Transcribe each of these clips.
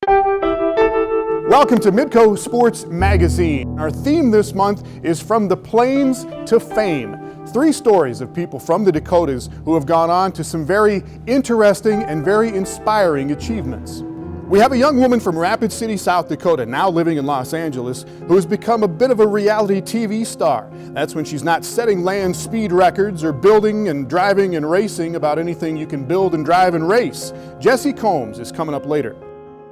Welcome to Midco Sports Magazine. Our theme this month is From the Plains to Fame. 3 stories of people from the Dakotas who have gone on to some very interesting and very inspiring achievements. We have a young woman from Rapid City, South Dakota, now living in Los Angeles, who has become a bit of a reality TV star. That's when she's not setting land speed records or building and driving and racing about anything you can build and drive and race. Jessi Combs is coming up later.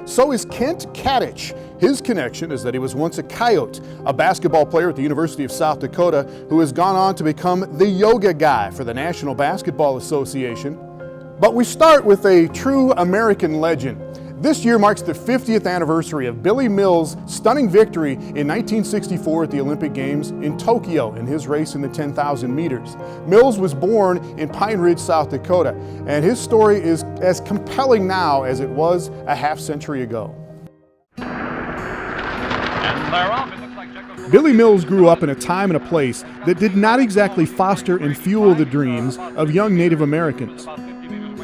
So is Kent Katich. His connection is that he was once a Coyote, a basketball player at the University of South Dakota who has gone on to become the yoga guy for the National Basketball Association. But we start with a true American legend. This year marks the 50th anniversary of Billy Mills' stunning victory in 1964 at the Olympic Games in Tokyo in his race in the 10,000 meters. Mills was born in Pine Ridge, South Dakota, and his story is as compelling now as it was a half-century ago. Billy Mills grew up in a time and a place that did not exactly foster and fuel the dreams of young Native Americans.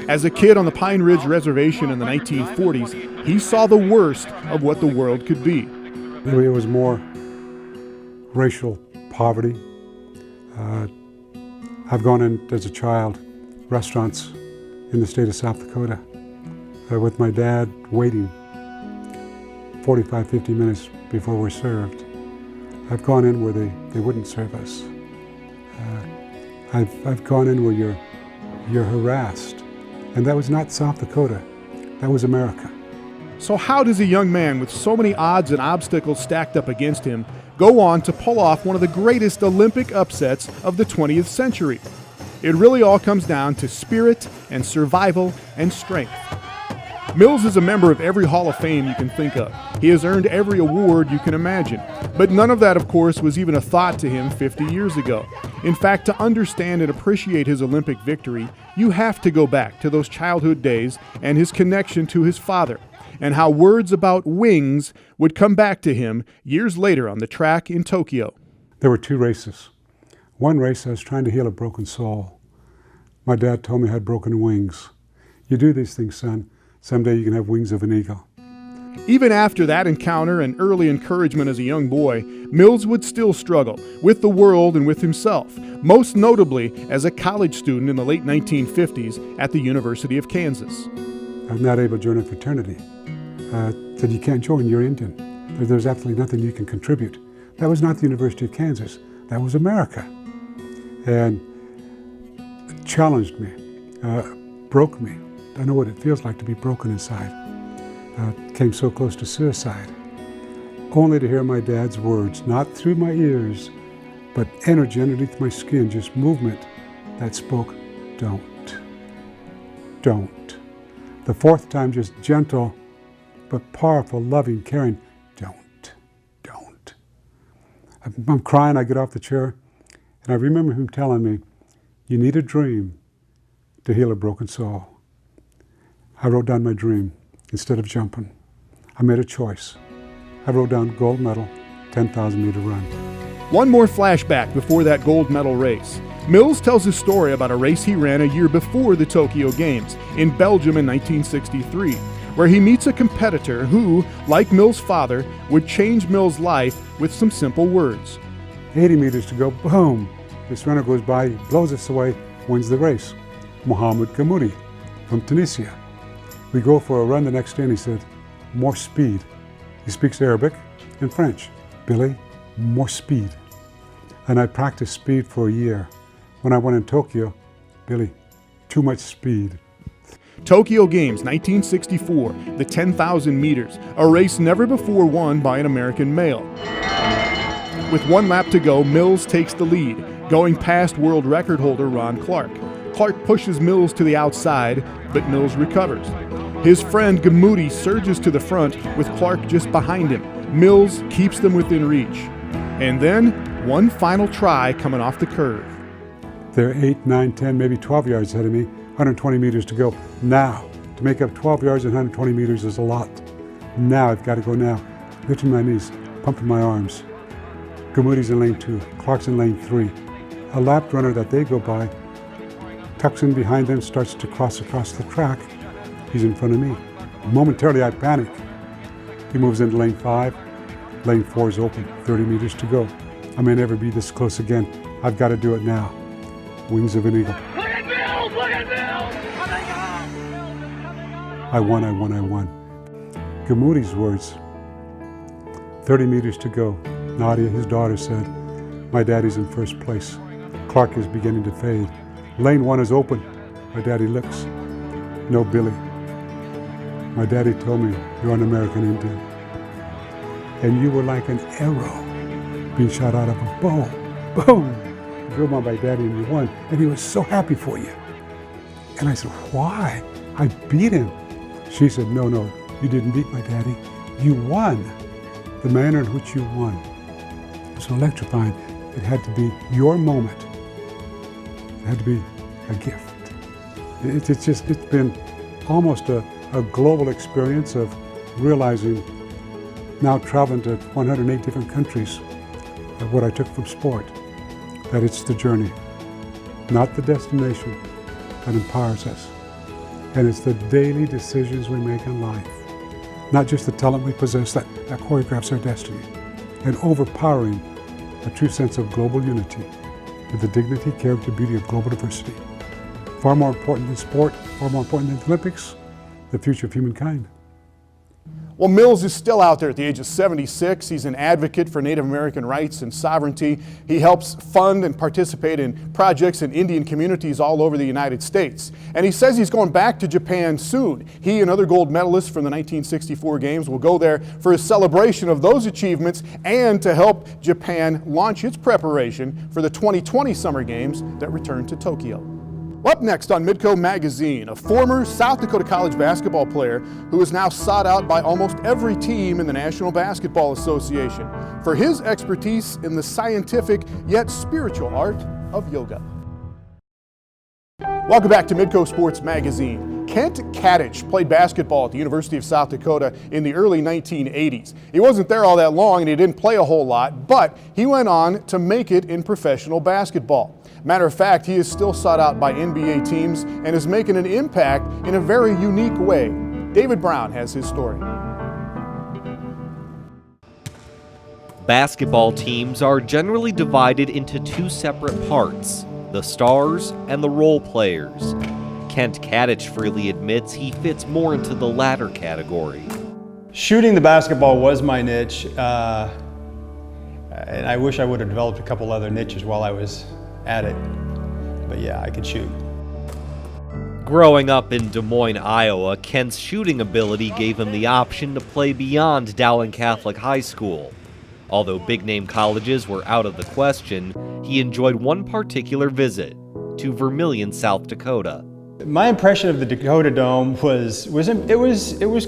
As a kid on the Pine Ridge Reservation in the 1940s, he saw the worst of what the world could be. It was more racial poverty. I've gone in as a child, restaurants in the state of South Dakota, with my dad waiting 45, 50 minutes before we're served. I've gone in where they wouldn't serve us. I've gone in where you're harassed. And that was not South Dakota, that was America. So how does a young man with so many odds and obstacles stacked up against him go on to pull off one of the greatest Olympic upsets of the 20th century? It really all comes down to spirit and survival and strength. Mills is a member of every Hall of Fame you can think of. He has earned every award you can imagine. But none of that, of course, was even a thought to him 50 years ago. In fact, to understand and appreciate his Olympic victory, you have to go back to those childhood days and his connection to his father, and how words about wings would come back to him years later on the track in Tokyo. There were 2 races. One race I was trying to heal a broken soul. My dad told me I had broken wings. You do these things, son. Someday you can have wings of an eagle. Even after that encounter and early encouragement as a young boy, Mills would still struggle with the world and with himself, most notably as a college student in the late 1950s at the University of Kansas. I'm not able to join a fraternity. Said you can't join, you're Indian. There's absolutely nothing you can contribute. That was not the University of Kansas, that was America. And it challenged me, broke me. I know what it feels like to be broken inside. Came so close to suicide. Only to hear my dad's words, not through my ears, but energy underneath my skin, just movement that spoke, don't. Don't. The 4th time, just gentle, but powerful, loving, caring, don't. I'm crying, I get off the chair, and I remember him telling me, you need a dream to heal a broken soul. I wrote down my dream instead of jumping. I made a choice. I wrote down gold medal, 10,000 meter run. One more flashback before that gold medal race. Mills tells his story about a race he ran a year before the Tokyo Games in Belgium in 1963, where he meets a competitor who, like Mills' father, would change Mills' life with some simple words. 80 meters to go, boom. This runner goes by, blows us away, wins the race. Mohamed Gamoudi from Tunisia. We go for a run the next day and he said, more speed. He speaks Arabic and French. Billy, more speed. And I practiced speed for a year. When I went in Tokyo, Billy, too much speed. Tokyo Games 1964, the 10,000 meters, a race never before won by an American male. With 1 lap to go, Mills takes the lead, going past world record holder Ron Clark. Clark pushes Mills to the outside, but Mills recovers. His friend Gamoudi surges to the front with Clark just behind him. Mills keeps them within reach. And then, one final try coming off the curve. They're 8, 9, 10, maybe 12 yards ahead of me, 120 meters to go. Now, to make up 12 yards and 120 meters is a lot. Now, I've got to go now. Lifting my knees, pumping my arms. Gamoudi's in lane 2, Clark's in lane 3. A lapped runner that they go by tucks in behind them, starts to cross across the track. He's in front of me. Momentarily, I panic. He moves into lane 5. Lane 4 is open, 30 meters to go. I may never be this close again. I've got to do it now. Wings of an eagle. Look at Bill! Look at Bill! Coming on! Bill is coming on! I won, I won, I won. Gamuti's words. 30 meters to go. Nadia, his daughter, said, my daddy's in first place. Clark is beginning to fade. Lane 1 is open. My daddy looks. No Billy. My daddy told me, you're an American Indian. And you were like an arrow being shot out of a bow. Boom! You drove by my daddy and you won. And he was so happy for you. And I said, why? I beat him. She said, no, you didn't beat my daddy. You won. The manner in which you won was so electrifying. It had to be your moment. It had to be a gift. It's been almost a global experience of realizing, now traveling to 108 different countries, of what I took from sport, that it's the journey, not the destination, that empowers us. And it's the daily decisions we make in life, not just the talent we possess that choreographs our destiny, and overpowering a true sense of global unity with the dignity, character, beauty of global diversity. Far more important than sport, far more important than the Olympics, the future of humankind. Well, Mills is still out there at the age of 76. He's an advocate for Native American rights and sovereignty. He helps fund and participate in projects in Indian communities all over the United States. And he says he's going back to Japan soon. He and other gold medalists from the 1964 Games will go there for a celebration of those achievements and to help Japan launch its preparation for the 2020 Summer Games that return to Tokyo. Up next on Midco Magazine, a former South Dakota College basketball player who is now sought out by almost every team in the National Basketball Association for his expertise in the scientific yet spiritual art of yoga. Welcome back to Midco Sports Magazine. Kent Katich played basketball at the University of South Dakota in the early 1980s. He wasn't there all that long and he didn't play a whole lot, but he went on to make it in professional basketball. Matter of fact, he is still sought out by NBA teams and is making an impact in a very unique way. David Brown has his story. Basketball teams are generally divided into two separate parts, the stars and the role players. Kent Katich freely admits he fits more into the latter category. Shooting the basketball was my niche, and I wish I would have developed a couple other niches while I was at it, but yeah, I could shoot. Growing up in Des Moines, Iowa, Kent's shooting ability gave him the option to play beyond Dowling Catholic High School. Although big-name colleges were out of the question, he enjoyed one particular visit, to Vermillion, South Dakota. My impression of the Dakota Dome was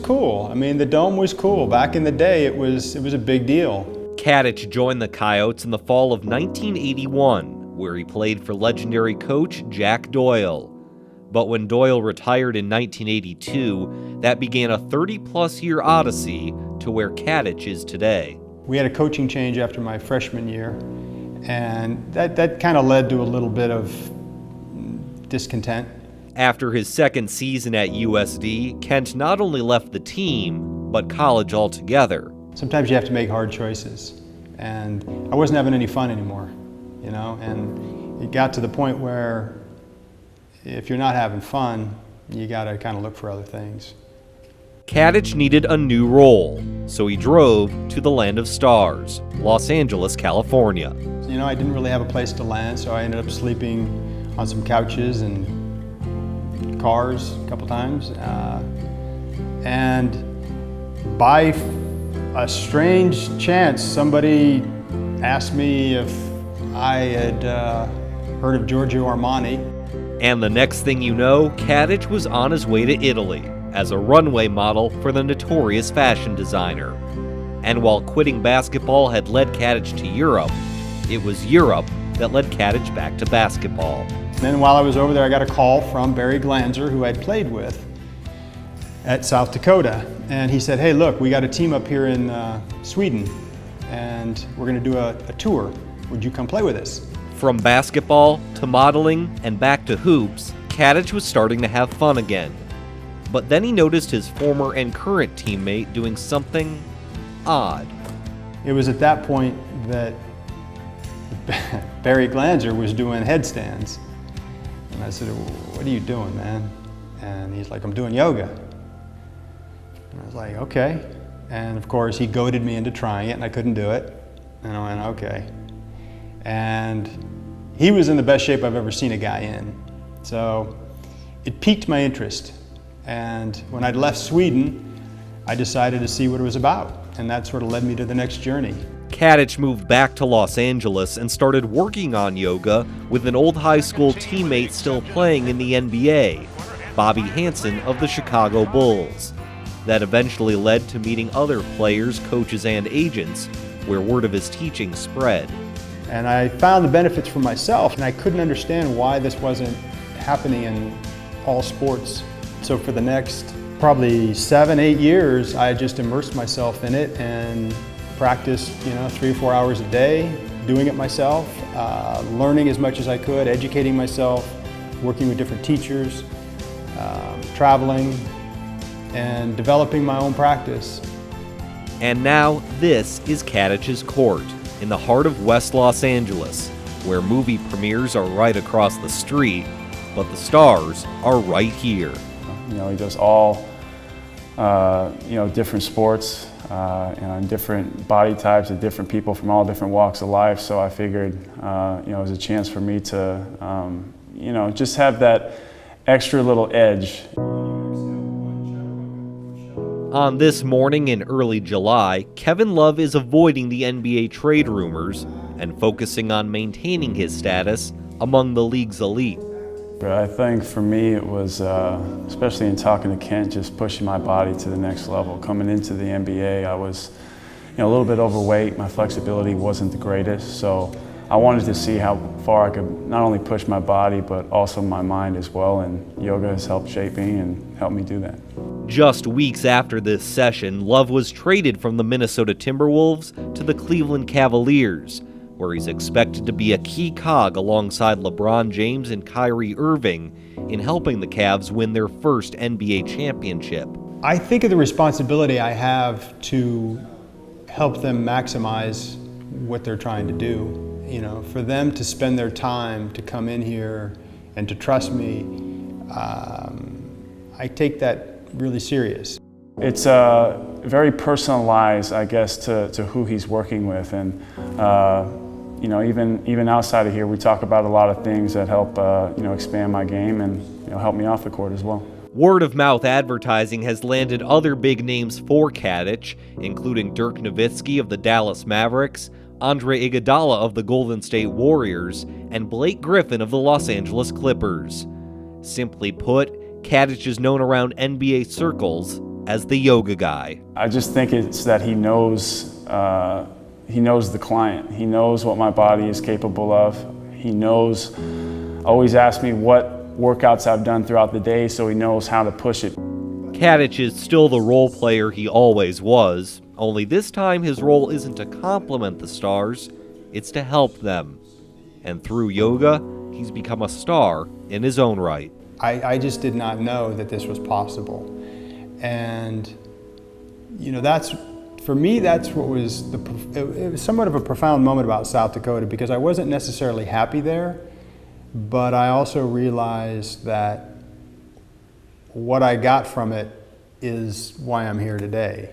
cool. I mean, the dome was cool. Back in the day, it was a big deal. Katich joined the Coyotes in the fall of 1981, where he played for legendary coach Jack Doyle. But when Doyle retired in 1982, that began a 30-plus year odyssey to where Katich is today. We had a coaching change after my freshman year, and that kind of led to a little bit of discontent. After his second season at USD, Kent not only left the team, but college altogether. Sometimes you have to make hard choices, and I wasn't having any fun anymore. You know, and it got to the point where if you're not having fun, you got to kind of look for other things. Katich needed a new role, so he drove to the land of stars, Los Angeles, California. You know, I didn't really have a place to land, so I ended up sleeping on some couches and cars a couple times. And by a strange chance, somebody asked me if I had heard of Giorgio Armani. And the next thing you know, Katich was on his way to Italy as a runway model for the notorious fashion designer. And while quitting basketball had led Katich to Europe, it was Europe that led Katich back to basketball. Then while I was over there, I got a call from Barry Glanzer, who I'd played with at South Dakota. And he said, hey, look, we got a team up here in Sweden, and we're going to do a tour. Would you come play with us? From basketball to modeling and back to hoops, Katich was starting to have fun again. But then he noticed his former and current teammate doing something odd. It was at that point that Barry Glanzer was doing headstands. And I said, "What are you doing, man?" And he's like, "I'm doing yoga." And I was like, "Okay." And of course, he goaded me into trying it, and I couldn't do it. And I went, "Okay." And he was in the best shape I've ever seen a guy in. So it piqued my interest. And when I'd left Sweden, I decided to see what it was about. And that sort of led me to the next journey. Katich moved back to Los Angeles and started working on yoga with an old high school teammate still playing in the NBA, Bobby Hansen of the Chicago Bulls. That eventually led to meeting other players, coaches, and agents, where word of his teaching spread. And I found the benefits for myself, and I couldn't understand why this wasn't happening in all sports. So for the next probably 7-8 years, I just immersed myself in it and practiced, 3 or 4 hours a day, doing it myself, learning as much as I could, educating myself, working with different teachers, traveling, and developing my own practice. And now this is Katich's court, in the heart of West Los Angeles, where movie premieres are right across the street, but the stars are right here. He does all, different sports, and different body types and different people from all different walks of life. So I figured, it was a chance for me to, just have that extra little edge. On this morning in early July, Kevin Love is avoiding the NBA trade rumors and focusing on maintaining his status among the league's elite. But I think for me it was, especially in talking to Kent, just pushing my body to the next level. Coming into the NBA, I was a little bit overweight. My flexibility wasn't the greatest, so I wanted to see how far I could not only push my body, but also my mind as well, and yoga has helped shape me and helped me do that. Just weeks after this session, Love was traded from the Minnesota Timberwolves to the Cleveland Cavaliers, where he's expected to be a key cog alongside LeBron James and Kyrie Irving in helping the Cavs win their first NBA championship. I think of the responsibility I have to help them maximize what they're trying to do. For them to spend their time to come in here and to trust me, I take that really serious. It's very personalized, I guess, to who he's working with, and even outside of here, we talk about a lot of things that help expand my game and help me off the court as well. Word-of-mouth advertising has landed other big names for Katich, including Dirk Nowitzki of the Dallas Mavericks, Andre Iguodala of the Golden State Warriors, and Blake Griffin of the Los Angeles Clippers. Simply put, Katich is known around NBA circles as the yoga guy. I just think it's that he knows the client. He knows what my body is capable of. He always asks me what workouts I've done throughout the day, so he knows how to push it. Katich is still the role player he always was, only this time his role isn't to complement the stars, it's to help them. And through yoga, he's become a star in his own right. I just did not know that this was possible. And, for me, that's what was it was somewhat of a profound moment about South Dakota, because I wasn't necessarily happy there, but I also realized that what I got from it is why I'm here today.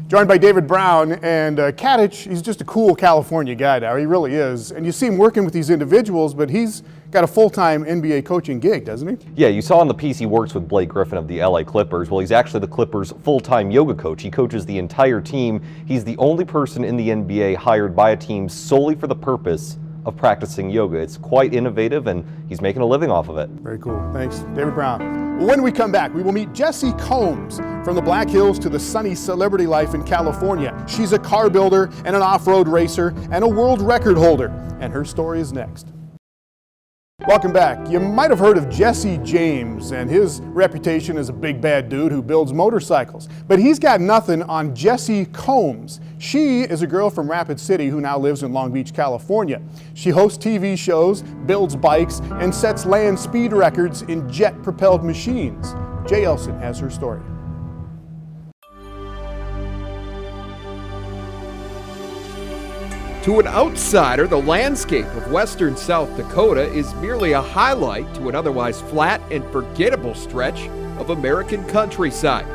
Joined by David Brown, and Katich, he's just a cool California guy now, he really is. And you see him working with these individuals, but he's got a full-time NBA coaching gig, doesn't he? Yeah, you saw on the piece he works with Blake Griffin of the LA Clippers. Well, he's actually the Clippers' full-time yoga coach. He coaches the entire team. He's the only person in the NBA hired by a team solely for the purpose of practicing yoga. It's quite innovative, and he's making a living off of it. Very cool. Thanks, David Brown. When we come back, we will meet Jessi Combs, from the Black Hills to the sunny celebrity life in California. She's a car builder and an off-road racer and a world record holder, and her story is next. Welcome back. You might have heard of Jesse James and his reputation as a big bad dude who builds motorcycles. But he's got nothing on Jessi Combs. She is a girl from Rapid City who now lives in Long Beach, California. She hosts TV shows, builds bikes, and sets land speed records in jet-propelled machines. Jay Elson has her story. To an outsider, the landscape of western South Dakota is merely a highlight to an otherwise flat and forgettable stretch of American countryside.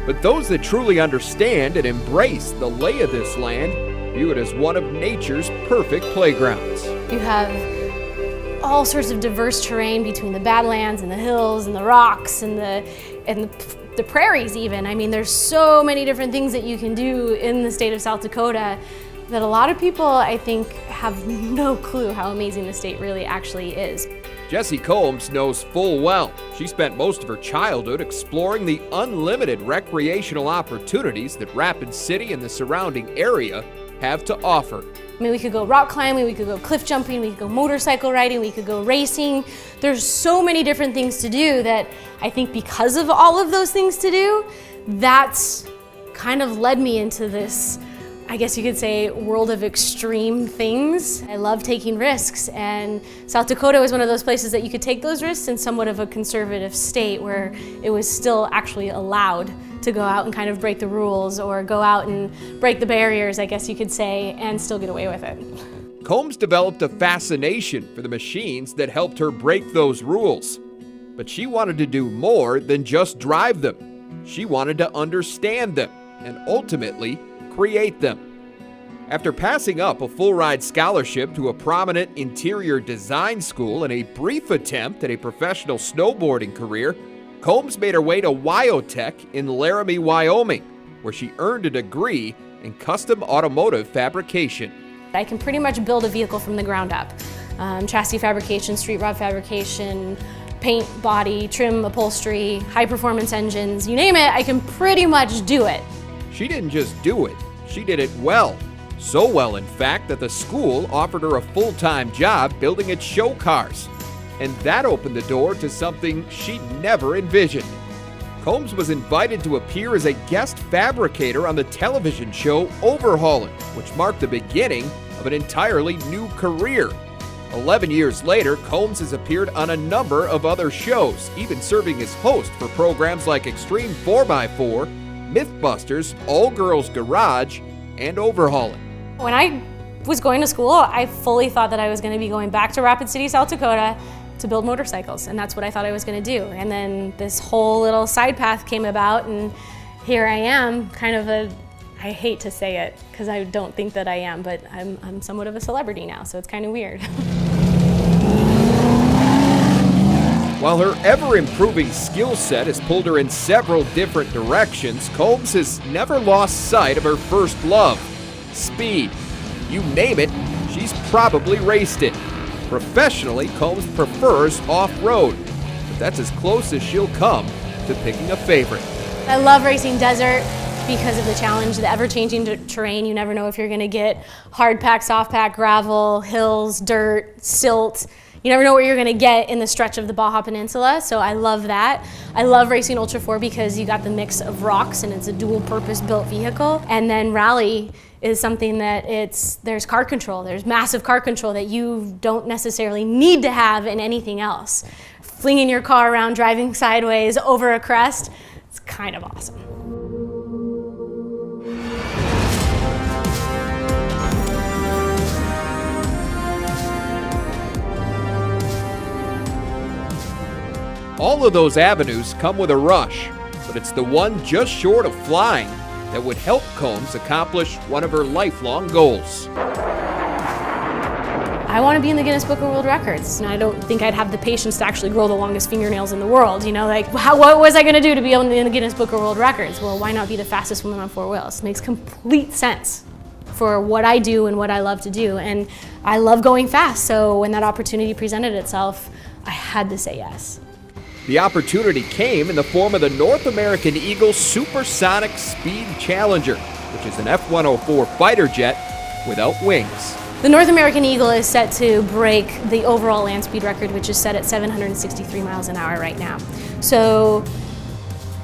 But those that truly understand and embrace the lay of this land view it as one of nature's perfect playgrounds. You have all sorts of diverse terrain between the Badlands and the hills and the rocks and the prairies even. I mean, there's so many different things that you can do in the state of South Dakota that a lot of people, I think, have no clue how amazing the state really actually is. Jessi Combs knows full well. She spent most of her childhood exploring the unlimited recreational opportunities that Rapid City and the surrounding area have to offer. I mean, we could go rock climbing, we could go cliff jumping, we could go motorcycle riding, we could go racing. There's so many different things to do that I think because of all of those things to do, that's kind of led me into this, I guess you could say, world of extreme things. I love taking risks, and South Dakota was one of those places that you could take those risks in somewhat of a conservative state where it was still actually allowed to go out and kind of break the rules or go out and break the barriers, I guess you could say, and still get away with it. Combs developed a fascination for the machines that helped her break those rules. But she wanted to do more than just drive them. She wanted to understand them and ultimately create them. After passing up a full-ride scholarship to a prominent interior design school and a brief attempt at a professional snowboarding career, Combs made her way to Wyotech in Laramie, Wyoming, where she earned a degree in custom automotive fabrication. I can pretty much build a vehicle from the ground up. Chassis fabrication, street rod fabrication, paint, body, trim, upholstery, high-performance engines, you name it, I can pretty much do it. She didn't just do it, she did it well. So well, in fact, that the school offered her a full-time job building its show cars. And that opened the door to something she'd never envisioned. Combs was invited to appear as a guest fabricator on the television show Overhaulin', which marked the beginning of an entirely new career. 11 years later, Combs has appeared on a number of other shows, even serving as host for programs like Extreme 4x4, Mythbusters, All Girls Garage, and Overhaulin'. When I was going to school, I fully thought that I was going to be going back to Rapid City, South Dakota to build motorcycles, and that's what I thought I was going to do. And then this whole little side path came about, and here I am, kind of I hate to say it because I don't think that I am, but I'm somewhat of a celebrity now, so it's kind of weird. While her ever-improving skill set has pulled her in several different directions, Combs has never lost sight of her first love, speed. You name it, she's probably raced it. Professionally, Combs prefers off-road, but that's as close as she'll come to picking a favorite. I love racing desert because of the challenge, the ever-changing terrain. You never know if you're going to get hard pack, soft pack, gravel, hills, dirt, silt. You never know what you're going to get in the stretch of the Baja Peninsula, so I love that. I love racing Ultra 4 because you got the mix of rocks and it's a dual-purpose built vehicle. And then rally is something that there's car control, there's massive car control that you don't necessarily need to have in anything else. Flinging your car around, driving sideways over a crest, it's kind of awesome. All of those avenues come with a rush, but it's the one just short of flying that would help Combs accomplish one of her lifelong goals. I want to be in the Guinness Book of World Records, and I don't think I'd have the patience to actually grow the longest fingernails in the world. You know, like, what was I going to do to be in the Guinness Book of World Records? Well, why not be the fastest woman on four wheels? It makes complete sense for what I do and what I love to do, and I love going fast, so when that opportunity presented itself, I had to say yes. The opportunity came in the form of the North American Eagle Supersonic Speed Challenger, which is an F-104 fighter jet without wings. The North American Eagle is set to break the overall land speed record, which is set at 763 miles an hour right now. So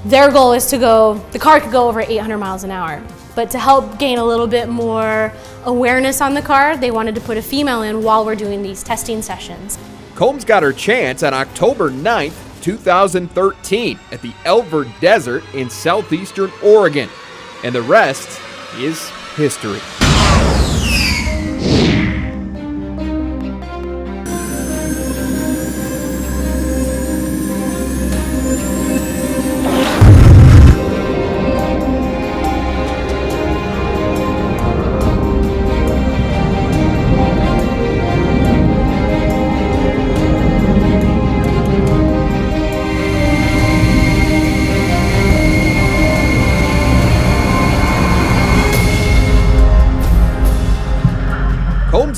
their goal is the car could go over 800 miles an hour. But to help gain a little bit more awareness on the car, they wanted to put a female in while we're doing these testing sessions. Combs got her chance on October 9th, 2013 at the Elver Desert in southeastern Oregon. And the rest is history.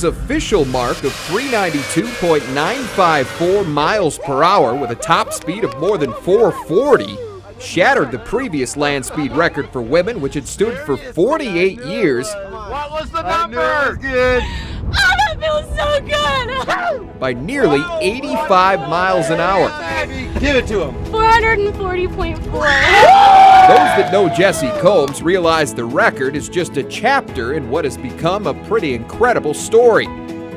Combs' official mark of 392.954 miles per hour with a top speed of more than 440 shattered the previous land speed record for women, which had stood for 48 years. What was the number? Good. Oh, that feels so good! By nearly 85 miles an hour. Give it to him. 440.4. Those that know Jessi Combs realize the record is just a chapter in what has become a pretty incredible story.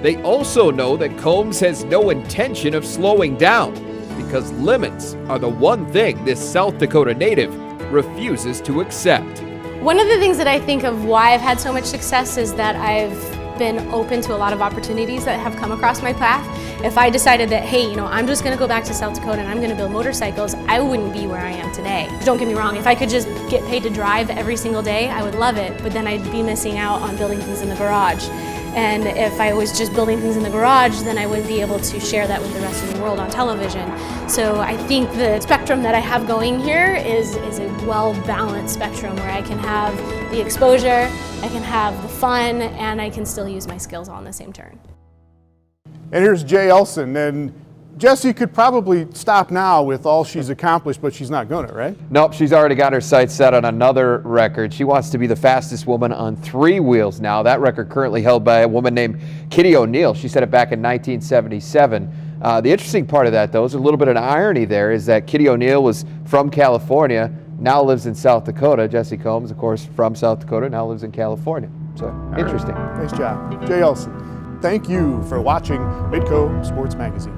They also know that Combs has no intention of slowing down, because limits are the one thing this South Dakota native refuses to accept. One of the things that I think of why I've had so much success is that I've been open to a lot of opportunities that have come across my path. If I decided that, hey, I'm just gonna go back to South Dakota and I'm gonna build motorcycles, I wouldn't be where I am today. Don't get me wrong, if I could just get paid to drive every single day, I would love it, but then I'd be missing out on building things in the garage. And if I was just building things in the garage, then I wouldn't be able to share that with the rest of the world on television. So I think the spectrum that I have going here is a well-balanced spectrum where I can have the exposure, I can have the fun, and I can still use my skills all in the same turn. And here's Jay Elson. And Jessi could probably stop now with all she's accomplished, but she's not gonna, right? Nope, she's already got her sights set on another record. She wants to be the fastest woman on 3 wheels now. That record currently held by a woman named Kitty O'Neill. She set it back in 1977. The interesting part of that, though, is a little bit of an irony there, is that Kitty O'Neill was from California, now lives in South Dakota. Jessi Combs, of course, from South Dakota, now lives in California. So, interesting. Nice job. Jay Elson, thank you for watching Midco Sports Magazine.